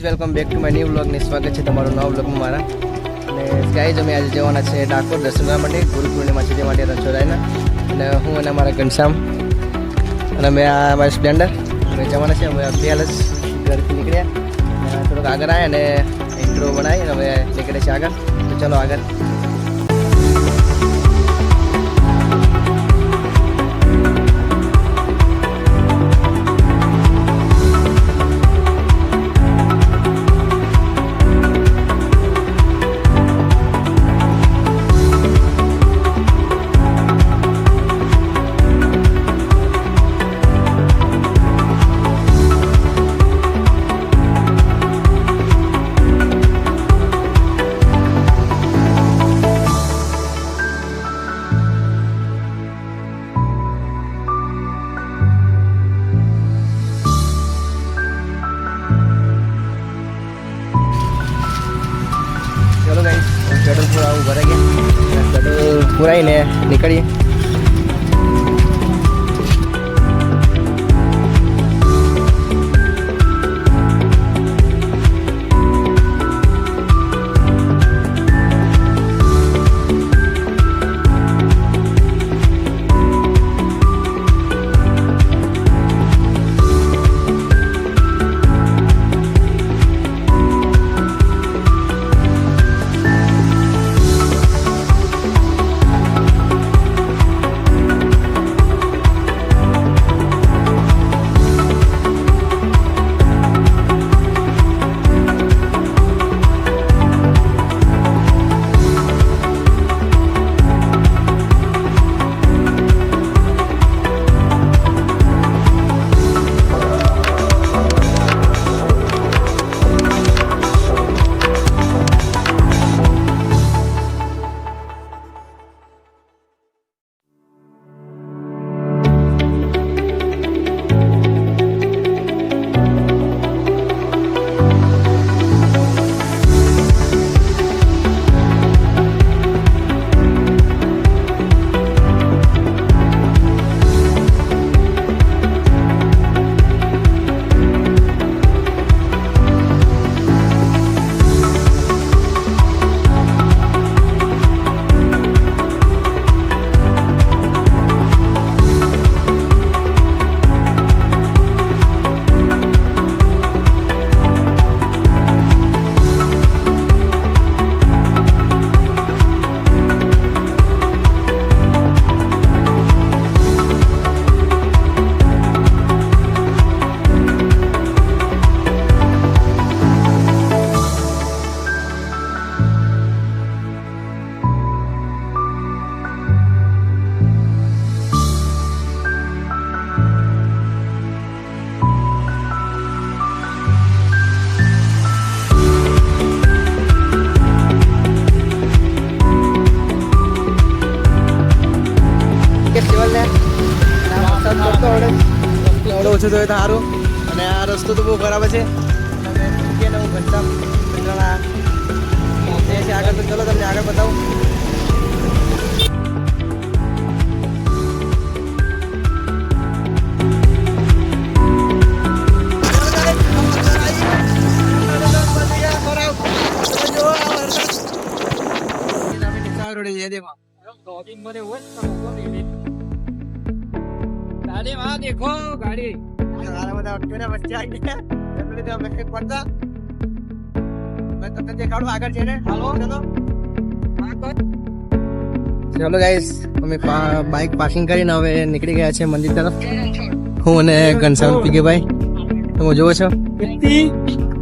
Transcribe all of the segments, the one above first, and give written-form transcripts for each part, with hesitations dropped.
Welcome back to my new vlog ને સ્વાગત છે તમારું નવા વ્લોગમાં મારા. અને ગાઈઝ અમે આજે જવાના છે ડાકોર દર્શન કરવા માટે ગુરુ પૂર્ણિમા છે તે માટે રણછોડરાયના. અને હું અને અમારા ઘનશ્યામ અને અમે આ અમારી સ્પ્લેન્ડર અમે જવાના છે. અમે પહેલ જ ઘરથી નીકળ્યા થોડોક આગળ આવ્યા અને ઇન્ટ્રો બનાવી અને હવે નીકળે છે આગળ. તો ચલો આગળ. ચલો ગાઈસ પેટ્રોલ પૂરા ભરાઈ ગયા. પેટ્રોલ પૂરાઈને નીકળીએ. ઓછું તો સારું. અને આ રસ્તો તો બહુ ખરાબ છે. અને હું ઘનશ્યામ છે આગળ. તો ચલો તમને આગળ બતાવું. देखो गाड़ी सारा બધા અટકેના વચ્ચે આવી ગયા. એટલે અમે એક પડતા મેં તમને દેખાડું આગળ જઈને. હાલો ચલો ગાઈસ અમે બાઇક પાર્કિંગ કરીને હવે નીકળી ગયા છે મંદિર તરફ. હું અને ઘનશ્યામ પીકેભાઈ તમે જોવો છો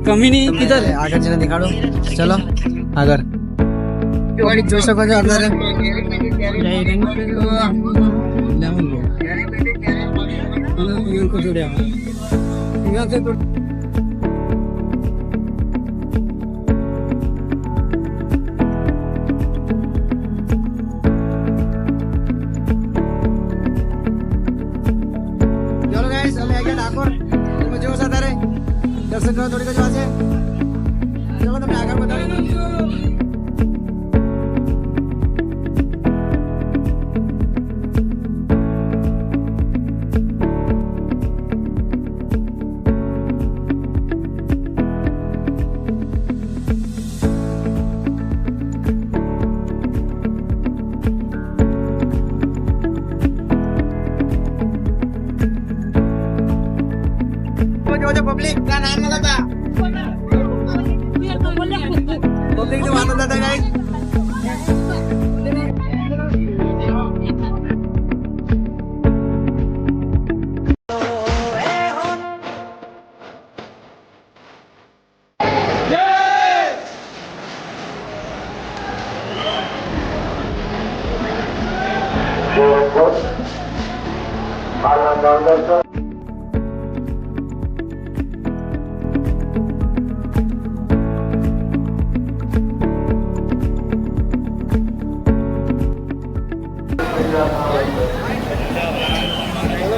કમી નહીં કિધર આગળ જઈને દેખાડું. ચલો આગળ જોઈ શકો છો અંદર. को जुड़े यहाँ से तो चलो गाइस અમે આ ગયા ડાકોર. તમે જો સાતારે દર્શન કરવા થોડીક જ વાત છે. ચલો તમને આગળ બતાવું. પબ્લિક કા નામ હતા પબ્લિક તો વાતો હતા ગાઈસ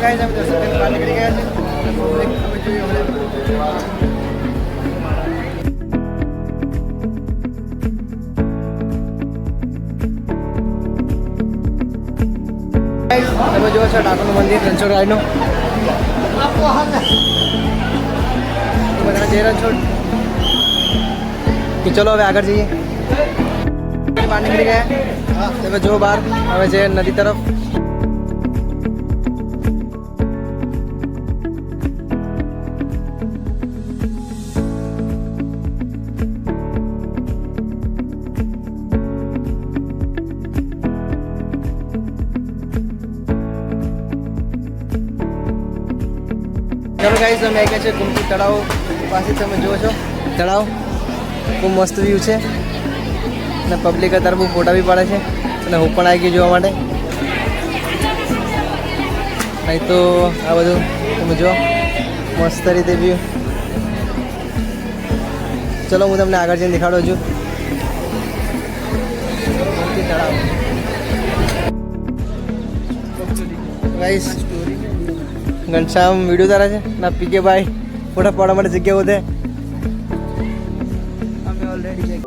गाइस हम दर्शन करने बाहर निकल गए हैं पब्लिक हमें जो हो रहा गाइस તમે જો છો ડાકોરનું મંદિર રણછોડરાયનું બધા જય રણછોડ કે ચલો હવે આગળ જઈએ બહાર નીકળી ગયા તમે જો બહાર હવે છે નદી તરફ चलो गाइस અમે આવ્યા છે ગુમતી તળાવ પાસે તમે જુઓ છો તળાવ ખૂબ મસ્ત વ્યૂ છે અને પબ્લિક અત્યારે બહુ ફોટા બી પાડે છે અને હું પણ આવી ગયો જોવા માટે અહીં તો આ બધું તમે જુઓ મસ્ત રીતે વ્યૂ ચલો હું તમને આગળ જઈને દેખાડું છું ગુમતી તળાવ ગાઈસ ઘનશ્યામ વિડીયો તારા છે ના પીકે ભાઈ ફોટા પાડવા માટે જગ્યા વધે અમે ઓલરેડી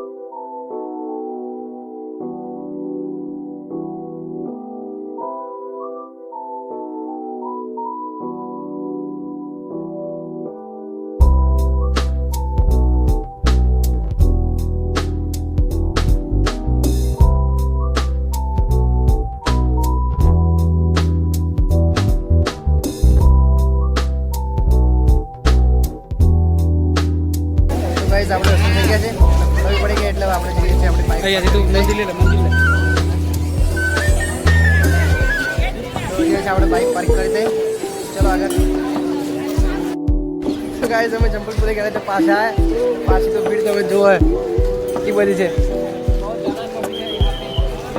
આપણે દર્શન થઈ ગયા છે નવી પડી ગયા એટલે આપણે જઈએ છીએ આપણી બાઈક અહીંયાથી તો મંદિર લે તો જે છે આપણે બાઈક પાર્ક કરી દઈએ ચલો આગળ તો ગાઈસ અમે જંબલપુર ગયા એટલે પાછા પાછી તો ભીડ તમે જોવો કેટલી બધી છે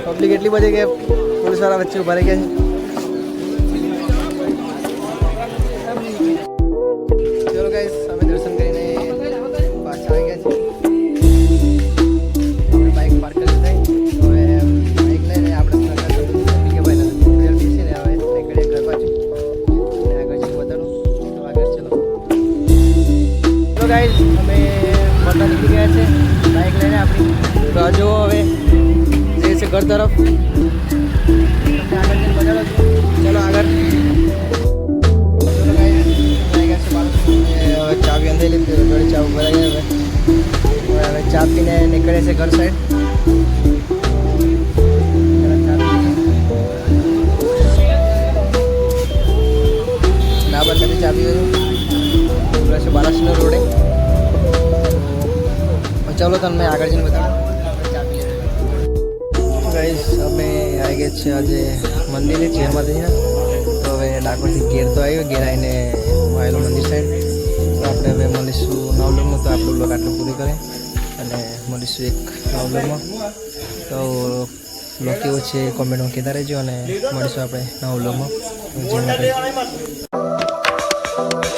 પબ્લિક એટલી બધી કે પોલીસવાળા વચ્ચે ઉભા રહી ગયા છે ચલો ગાઈસ અમે દર્શન કરીને પાછા આવી ગયા છે આપણે બાઈક પાર્ક કરી દઈએ હવે બાઈક લઈને આપણે કે ભાઈ બેસીને હવે નીકળીએ ઘર પાછું આગળ જઈને બતાડું તો આગળ ચલો ગાઈસ અમે બધા નીકળી ગયા છે બાઈક લઈને આપણી તો જો હવે જે છે ઘર તરફ આગળ જઈને બતાડો ચલો આગળ ચાવી અંદર લીધી થોડી ચા ઉપર આવી હવે ચા પીને નીકળે છે ઘર સાઈડ ના બંને ચા પીવે છે બાલાસનો રોડે ચાલો તમને આગળ જઈને બતાવો ચા પીએ ગાઈસ અમે આવી ગયા છે આજે મંદિરે છે માતાજીના તો હવે ડાકોરથી ઘેર તો આવ્યો ઘેર આવીને આવેલો મંદિર સાઈડ આપણે હવે મળીશું નવ બ્લોગમાં તો આપણું બ્લોગ આટલું પૂરું કરે અને મળીશું એક નવ બ્લોગમાં તો બ્લોગ કેવો છે કોમેન્ટમાં કહેતા રહેજો અને મળીશું આપણે નવ બ્લોગમાં જય માતાજી